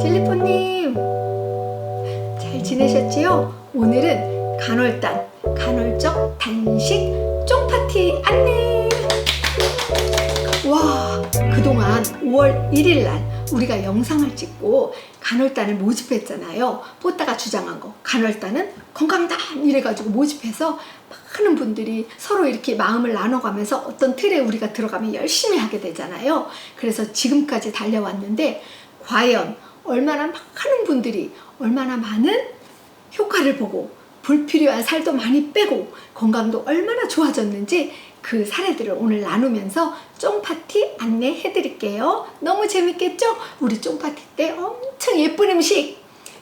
젤리포님 잘 지내셨지요? 오늘은 간헐단, 간헐적 단식 쫑파티 안내! 와, 그동안 5월 1일 날 우리가 영상을 찍고 간헐단을 모집했잖아요. 뽀따가 주장한 거, 간헐단은 건강단 이래가지고 모집해서 많은 분들이 서로 이렇게 마음을 나눠가면서 어떤 틀에 우리가 들어가면 열심히 하게 되잖아요. 그래서 지금까지 달려왔는데 과연 얼마나 많은 분들이 얼마나 많은 효과를 보고 불필요한 살도 많이 빼고 건강도 얼마나 좋아졌는지 그 사례들을 오늘 나누면서 쫑파티 안내해 드릴게요. 너무 재밌겠죠? 우리 쫑파티 때 엄청 예쁜 음식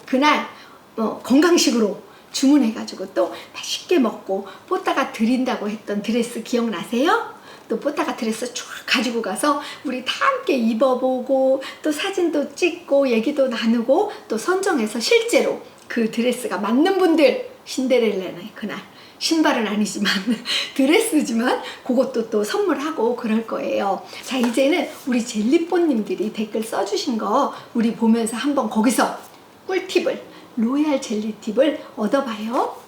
그날 건강식으로 주문해가지고 또 맛있게 먹고 뽀따가 드린다고 했던 드레스 기억나세요? 또 뽀따가 드레스 쫙 가지고 가서 우리 다 함께 입어보고 또 사진도 찍고 얘기도 나누고 또 선정해서 실제로 그 드레스가 맞는 분들 신데렐라의 그날 신발은 아니지만 드레스지만 그것도 또 선물하고 그럴 거예요. 자, 이제는 우리 젤리뽀님들이 댓글 써주신 거 우리 보면서 한번 거기서 꿀팁을 로얄 젤리 팁을 얻어봐요.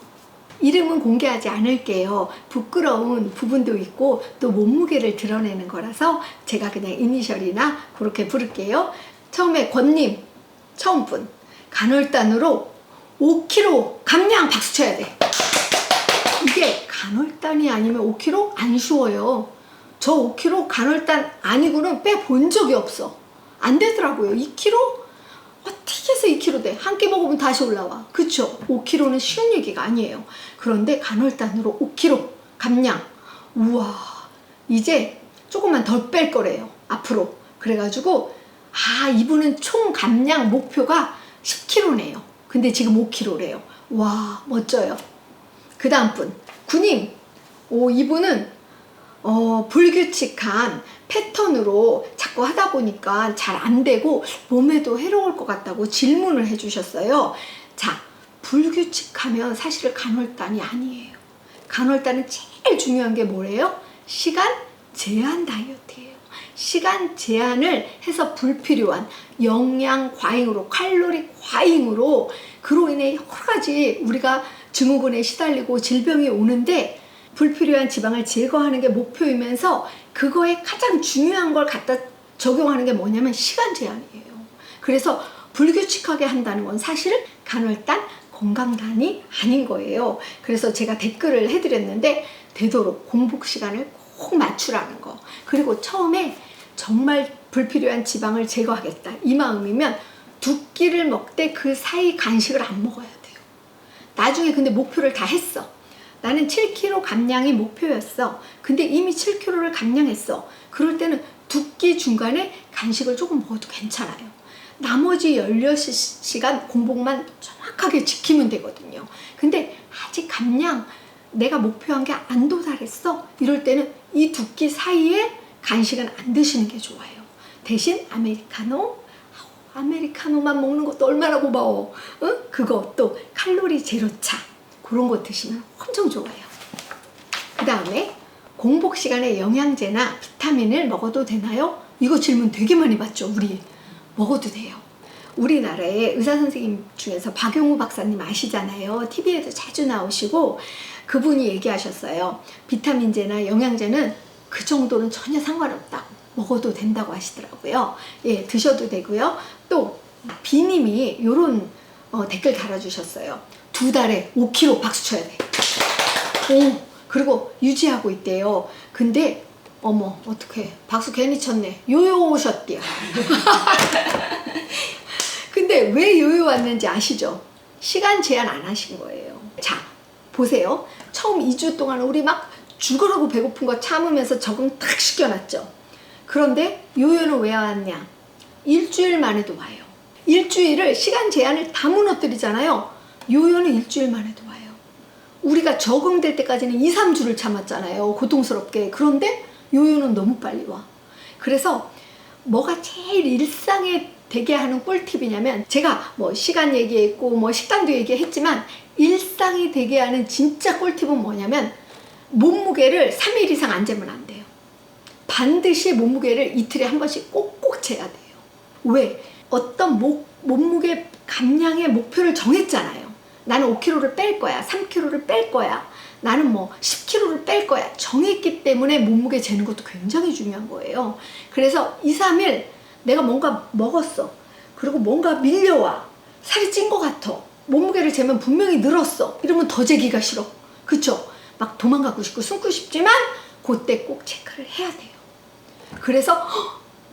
이름은 공개하지 않을게요. 부끄러운 부분도 있고 또 몸무게를 드러내는 거라서 제가 그냥 이니셜이나 그렇게 부를게요. 처음에 권님 처음 분 간헐단으로 5kg 감량 박수 쳐야 돼. 이게 간헐단이 아니면 5kg 안 쉬워요. 저 5kg 간헐단 아니고는 빼본 적이 없어. 안 되더라고요. 2kg? 어떻게 해서 2kg 돼? 한 끼 먹으면 다시 올라와. 그쵸? 5kg는 쉬운 얘기가 아니에요. 그런데 간헐단으로 5kg 감량. 우와, 이제 조금만 덜 뺄 거래요. 앞으로. 그래가지고 이분은 총 감량 목표가 10kg네요. 근데 지금 5kg래요. 와, 멋져요. 그 다음 분 구님. 이분은 불규칙한 패턴으로 자꾸 하다 보니까 잘 안 되고 몸에도 해로울 것 같다고 질문을 해주셨어요. 자, 불규칙하면 사실은 간헐단이 아니에요. 간헐단은 제일 중요한 게 뭐래요? 시간 제한 다이어트예요. 시간 제한을 해서 불필요한 영양 과잉으로, 칼로리 과잉으로 그로 인해 여러 가지 우리가 증후군에 시달리고 질병이 오는데 불필요한 지방을 제거하는 게 목표이면서 그거에 가장 중요한 걸 갖다 적용하는 게 뭐냐면 시간 제한이에요. 그래서 불규칙하게 한다는 건 사실은 간헐단 건강단이 아닌 거예요. 그래서 제가 댓글을 해드렸는데 되도록 공복 시간을 꼭 맞추라는 거. 그리고 처음에 정말 불필요한 지방을 제거하겠다 이 마음이면 2끼를 먹되 그 사이 간식을 안 먹어야 돼요. 나중에 근데 목표를 다 했어. 나는 7kg 감량이 목표였어. 근데 이미 7kg를 감량했어. 그럴 때는 2끼 중간에 간식을 조금 먹어도 괜찮아요. 나머지 16시간 공복만 정확하게 지키면 되거든요. 근데 아직 감량 내가 목표한 게 안 도달했어. 이럴 때는 이 2끼 사이에 간식은 안 드시는 게 좋아요. 대신 아메리카노만 먹는 것도 얼마나 고마워. 응? 그거 또 칼로리 제로차 그런 거 드시면 엄청 좋아요. 그 다음에 공복 시간에 영양제나 비타민을 먹어도 되나요? 이거 질문 되게 많이 받죠. 우리 먹어도 돼요. 우리나라의 의사 선생님 중에서 박용우 박사님 아시잖아요. TV에도 자주 나오시고 그분이 얘기하셨어요. 비타민제나 영양제는 그 정도는 전혀 상관없다. 먹어도 된다고 하시더라고요. 예, 드셔도 되고요. 또 비님이 이런 댓글 달아주셨어요. 2달에 5kg 박수 쳐야 돼. 그리고 유지하고 있대요. 근데 어머 어떡해 박수 괜히 쳤네. 요요 오셨대요. 근데 왜 요요 왔는지 아시죠? 시간 제한 안 하신 거예요. 자, 보세요. 처음 2주 동안 우리 막 죽으라고 배고픈 거 참으면서 적응 딱 시켜놨죠. 그런데 요요는 왜 왔냐? 일주일 만에도 와요. 일주일을 시간 제한을 다 무너뜨리잖아요. 요요는 일주일 만에도 와요. 우리가 적응될 때까지는 2, 3주를 참았잖아요. 고통스럽게. 그런데 요요는 너무 빨리 와. 그래서 뭐가 제일 일상에 되게 하는 꿀팁이냐면 제가 뭐 시간 얘기했고 뭐 식단도 얘기했지만 일상이 되게 하는 진짜 꿀팁은 뭐냐면 몸무게를 3일 이상 안 재면 안 돼요. 반드시 몸무게를 이틀에 한 번씩 꼭꼭 재야 돼요. 왜? 어떤 몸무게 감량의 목표를 정했잖아요. 나는 5kg를 뺄 거야. 3kg를 뺄 거야. 나는 뭐 10kg를 뺄 거야. 정했기 때문에 몸무게 재는 것도 굉장히 중요한 거예요. 그래서 2, 3일 내가 뭔가 먹었어. 그리고 뭔가 밀려와. 살이 찐 것 같아. 몸무게를 재면 분명히 늘었어. 이러면 더 재기가 싫어. 그쵸? 막 도망가고 싶고 숨고 싶지만 그때 꼭 체크를 해야 돼요. 그래서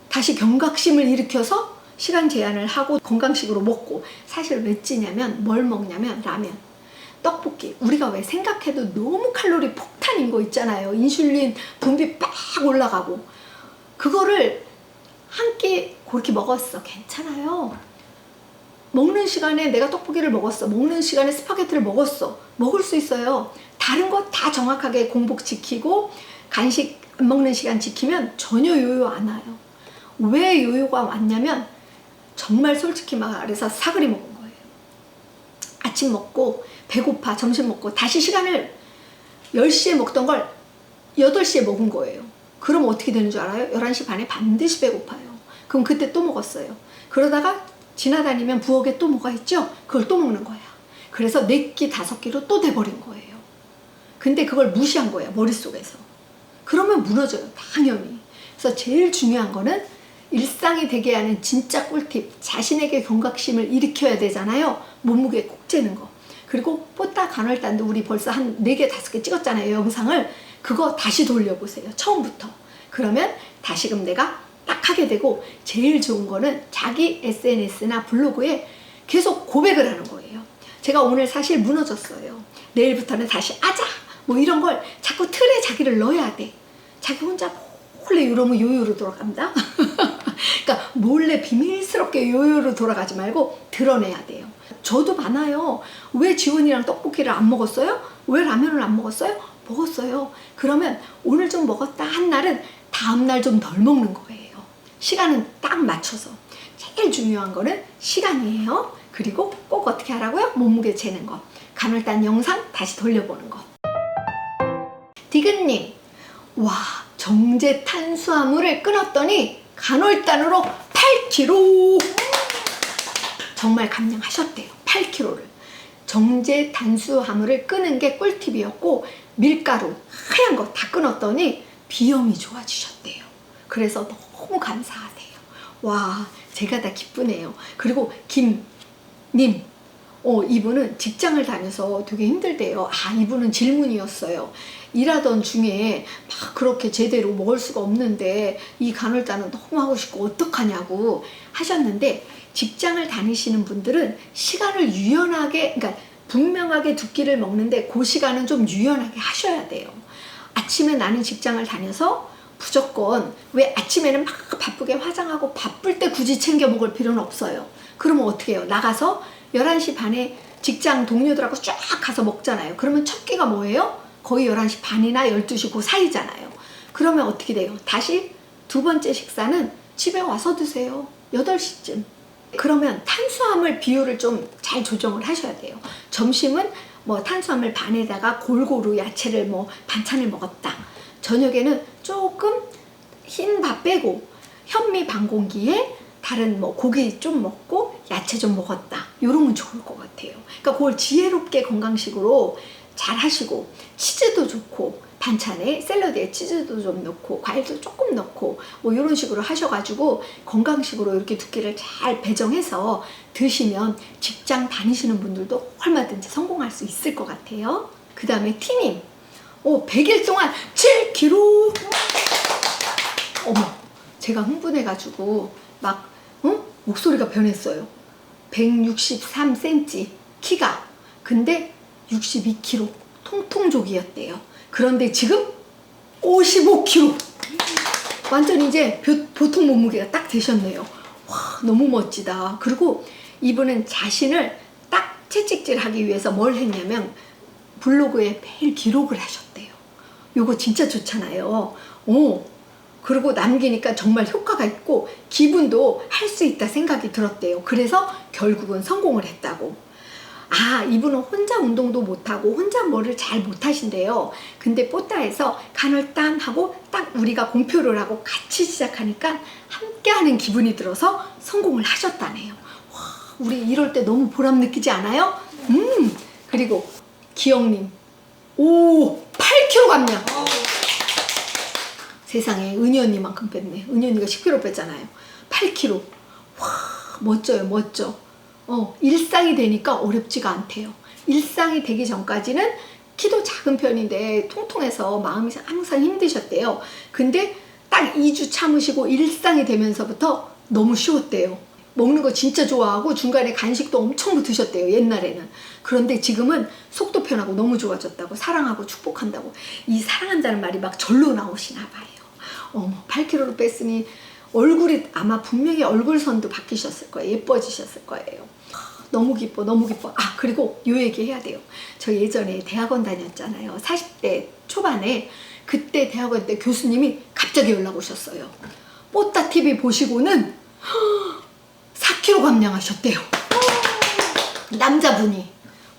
다시 경각심을 일으켜서 시간 제한을 하고 건강식으로 먹고, 사실 왜 찌냐면 뭘 먹냐면 라면, 떡볶이. 우리가 왜 생각해도 너무 칼로리 폭탄인 거 있잖아요. 인슐린 분비 빡 올라가고. 그거를 한 끼 그렇게 먹었어. 괜찮아요. 먹는 시간에 내가 떡볶이를 먹었어. 먹는 시간에 스파게티를 먹었어. 먹을 수 있어요. 다른 거 다 정확하게 공복 지키고 간식 안 먹는 시간 지키면 전혀 요요 안 와요. 왜 요요가 왔냐면 정말 솔직히 말해서 사그리 먹은 거예요. 아침 먹고 배고파. 점심 먹고 다시 시간을 10시에 먹던 걸 8시에 먹은 거예요. 그럼 어떻게 되는 줄 알아요? 11시 반에 반드시 배고파요. 그럼 그때 또 먹었어요. 그러다가 지나다니면 부엌에 또 뭐가 있죠? 그걸 또 먹는 거야. 그래서 4끼 5끼로 또 돼버린 거예요. 근데 그걸 무시한 거예요. 머릿속에서. 그러면 무너져요. 당연히. 그래서 제일 중요한 거는 일상이 되게 하는 진짜 꿀팁. 자신에게 경각심을 일으켜야 되잖아요. 몸무게 꼭 재는 거. 그리고 뽀따 간헐단도 우리 벌써 한 4개 5개 찍었잖아요. 영상을. 그거 다시 돌려보세요. 처음부터. 그러면 다시금 내가 딱 하게 되고, 제일 좋은 거는 자기 SNS나 블로그에 계속 고백을 하는 거예요. 제가 오늘 사실 무너졌어요. 내일부터는 다시 아자! 뭐 이런 걸 자꾸 틀에 자기를 넣어야 돼. 자기 혼자 몰래 이러면 요요로 돌아간다. 그러니까 몰래 비밀스럽게 요요로 돌아가지 말고 드러내야 돼요. 저도 많아요. 왜 지원이랑 떡볶이를 안 먹었어요? 왜 라면을 안 먹었어요? 먹었어요. 그러면 오늘 좀 먹었다 한 날은 다음날 좀 덜 먹는 거예요. 시간은 딱 맞춰서. 제일 중요한 거는 시간이에요. 그리고 꼭 어떻게 하라고요? 몸무게 재는 거. 간헐단 영상 다시 돌려보는 거. 디귿님, 와, 정제 탄수화물을 끊었더니 간헐단으로 8kg. 정말 감량하셨대요. 8kg를. 정제 탄수화물을 끊은 게 꿀팁이었고, 밀가루 하얀 거 다 끊었더니 비염이 좋아지셨대요. 그래서 너무 감사하대요. 와, 제가 다 기쁘네요. 그리고 김님, 이분은 직장을 다녀서 되게 힘들대요. 아, 이분은 질문이었어요. 일하던 중에 막 그렇게 제대로 먹을 수가 없는데 이 간헐단은 너무 하고 싶고 어떡하냐고 하셨는데, 직장을 다니시는 분들은 시간을 유연하게, 그러니까 분명하게 2끼를 먹는데 그 시간은 좀 유연하게 하셔야 돼요. 아침에 나는 직장을 다녀서 무조건, 왜 아침에는 막 바쁘게 화장하고 바쁠 때 굳이 챙겨 먹을 필요는 없어요. 그러면 어떻게 해요? 나가서 11시 반에 직장 동료들하고 쫙 가서 먹잖아요. 그러면 첫 끼가 뭐예요? 거의 11시 반이나 12시 그 사이잖아요. 그러면 어떻게 돼요? 다시 2번째 식사는 집에 와서 드세요. 8시쯤. 그러면 탄수화물 비율을 좀 잘 조정을 하셔야 돼요. 점심은 뭐 탄수화물 반에다가 골고루 야채를 뭐 반찬을 먹었다. 저녁에는 조금 흰 밥 빼고 현미 반 공기에 다른 뭐 고기 좀 먹고 야채 좀 먹었다. 요러면 좋을 것 같아요. 그러니까 그걸 지혜롭게 건강식으로 잘 하시고, 치즈도 좋고 반찬에 샐러드에 치즈도 좀 넣고 과일도 조금 넣고 뭐 이런 식으로 하셔가지고 건강식으로 이렇게 2끼를 잘 배정해서 드시면 직장 다니시는 분들도 얼마든지 성공할 수 있을 것 같아요. 그 다음에 티님, 100일 동안 7kg. 어머, 제가 흥분해가지고 막 목소리가 변했어요. 163cm 키가. 근데 62kg 통통족이었대요. 그런데 지금 55kg. 완전 이제 보통 몸무게가 딱 되셨네요. 와, 너무 멋지다. 그리고 이분은 자신을 딱 채찍질하기 위해서 뭘 했냐면 블로그에 매일 기록을 하셨대요. 요거 진짜 좋잖아요. 그리고 남기니까 정말 효과가 있고 기분도 할 수 있다 생각이 들었대요. 그래서 결국은 성공을 했다고. 아, 이분은 혼자 운동도 못하고 혼자 뭐를 잘 못하신대요. 근데 뽀따에서 간헐단하고 딱 우리가 공표를 하고 같이 시작하니까 함께하는 기분이 들어서 성공을 하셨다네요. 와, 우리 이럴 때 너무 보람 느끼지 않아요? 그리고 기영님, 오, 8kg 감량. 세상에 은희 언니만큼 뺐네. 은희 언니가 10kg 뺐잖아요. 8kg. 와, 멋져요, 멋져. 일상이 되니까 어렵지가 않대요. 일상이 되기 전까지는 키도 작은 편인데 통통해서 마음이 항상 힘드셨대요. 근데 딱 2주 참으시고 일상이 되면서부터 너무 쉬웠대요. 먹는 거 진짜 좋아하고 중간에 간식도 엄청 드셨대요, 옛날에는. 그런데 지금은 속도 편하고 너무 좋아졌다고, 사랑하고 축복한다고. 이 사랑한다는 말이 막 절로 나오시나 봐요. 8kg를 뺐으니 얼굴이 아마 분명히 얼굴선도 바뀌셨을 거예요. 예뻐지셨을 거예요. 너무 기뻐, 너무 기뻐. 아, 그리고 요 얘기 해야 돼요. 저 예전에 대학원 다녔잖아요. 40대 초반에. 그때 대학원 때 교수님이 갑자기 연락 오셨어요. 뽀따 TV 보시고는 4kg 감량하셨대요. 남자분이.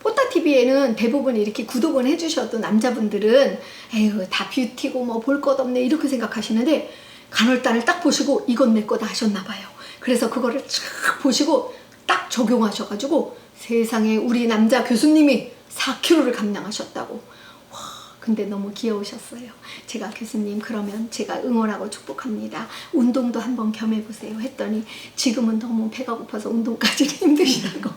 뽀따 TV에는 대부분 이렇게 구독은 해주셔도 남자분들은 에휴, 다 뷰티고 뭐 볼 것 없네 이렇게 생각하시는데, 간헐단을 딱 보시고 이건 내 거다 하셨나 봐요. 그래서 그거를 쫙 보시고 딱 적용하셔가지고 세상에 우리 남자 교수님이 4kg를 감량하셨다고. 와, 근데 너무 귀여우셨어요. 제가 교수님 그러면 제가 응원하고 축복합니다. 운동도 한번 겸해보세요 했더니 지금은 너무 배가 고파서 운동까지는 힘드시다고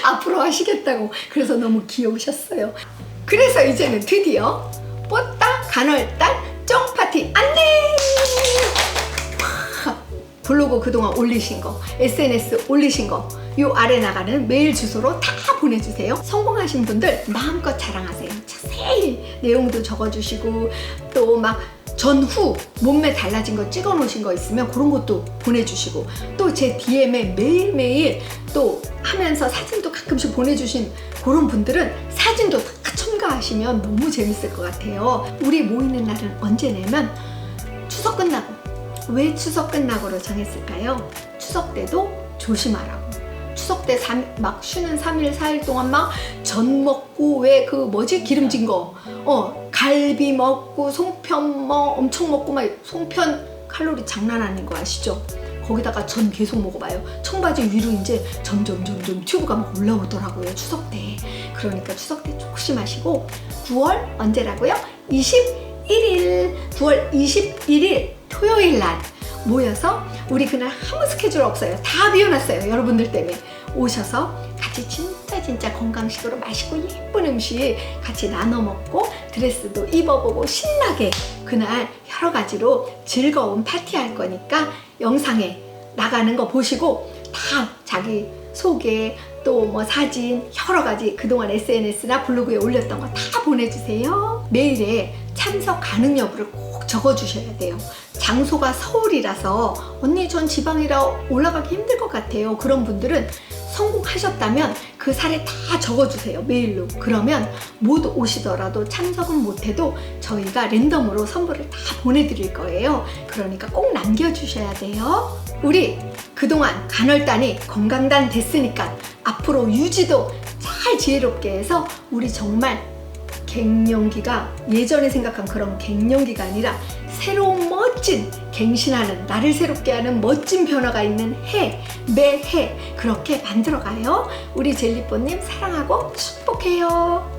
앞으로 하시겠다고. 그래서 너무 귀여우셨어요. 그래서 이제는 드디어 뽀따 간헐단 쫑파티 안내! 블로그 그동안 올리신 거, SNS 올리신 거, 요 아래 나가는 메일 주소로 다 보내주세요. 성공하신 분들 마음껏 자랑하세요. 자세히 내용도 적어주시고, 또 막 전후 몸매 달라진 거 찍어 놓으신 거 있으면 그런 것도 보내주시고, 또 제 DM에 매일매일 또 하면서 사진도 가끔씩 보내주신 그런 분들은 사진도 다 첨가하시면 너무 재밌을 것 같아요. 우리 모이는 날은 언제냐면 추석 끝나고. 왜 추석 끝나고로 정했을까요? 추석 때도 조심하라고. 추석 때 막 쉬는 3일, 4일 동안 막 전 먹고, 왜 그 뭐지? 기름진 거. 갈비 먹고, 송편 뭐 엄청 먹고, 막 송편 칼로리 장난 아닌 거 아시죠? 거기다가 전 계속 먹어봐요. 청바지 위로 이제 점점 튜브가 막 올라오더라고요, 추석 때. 그러니까 추석 때 조심하시고, 9월 언제라고요? 21일, 9월 21일 토요일 날 모여서, 우리 그날 아무 스케줄 없어요. 다 비워놨어요. 여러분들 때문에. 오셔서 같이 진짜 건강식으로 맛있고 예쁜 음식 같이 나눠 먹고, 드레스도 입어보고 신나게 그날 여러 가지로 즐거운 파티할 거니까 영상에 나가는 거 보시고 다 자기 소개, 또 뭐 사진 여러 가지 그동안 SNS나 블로그에 올렸던 거 다 보내주세요. 메일에 참석 가능 여부를 꼭 적어주셔야 돼요. 장소가 서울이라서 언니 전 지방이라 올라가기 힘들 것 같아요. 그런 분들은 성공하셨다면 그 사례 다 적어주세요, 메일로. 그러면 못 오시더라도 참석은 못해도 저희가 랜덤으로 선물을 다 보내드릴 거예요. 그러니까 꼭 남겨주셔야 돼요. 우리 그동안 간헐단이 건강단 됐으니까 앞으로 유지도 잘 지혜롭게 해서 우리 정말 갱년기가 예전에 생각한 그런 갱년기가 아니라 새로운 멋진, 갱신하는, 나를 새롭게 하는 멋진 변화가 있는 해, 매해 그렇게 만들어가요. 우리 젤리뽀님 사랑하고 축복해요.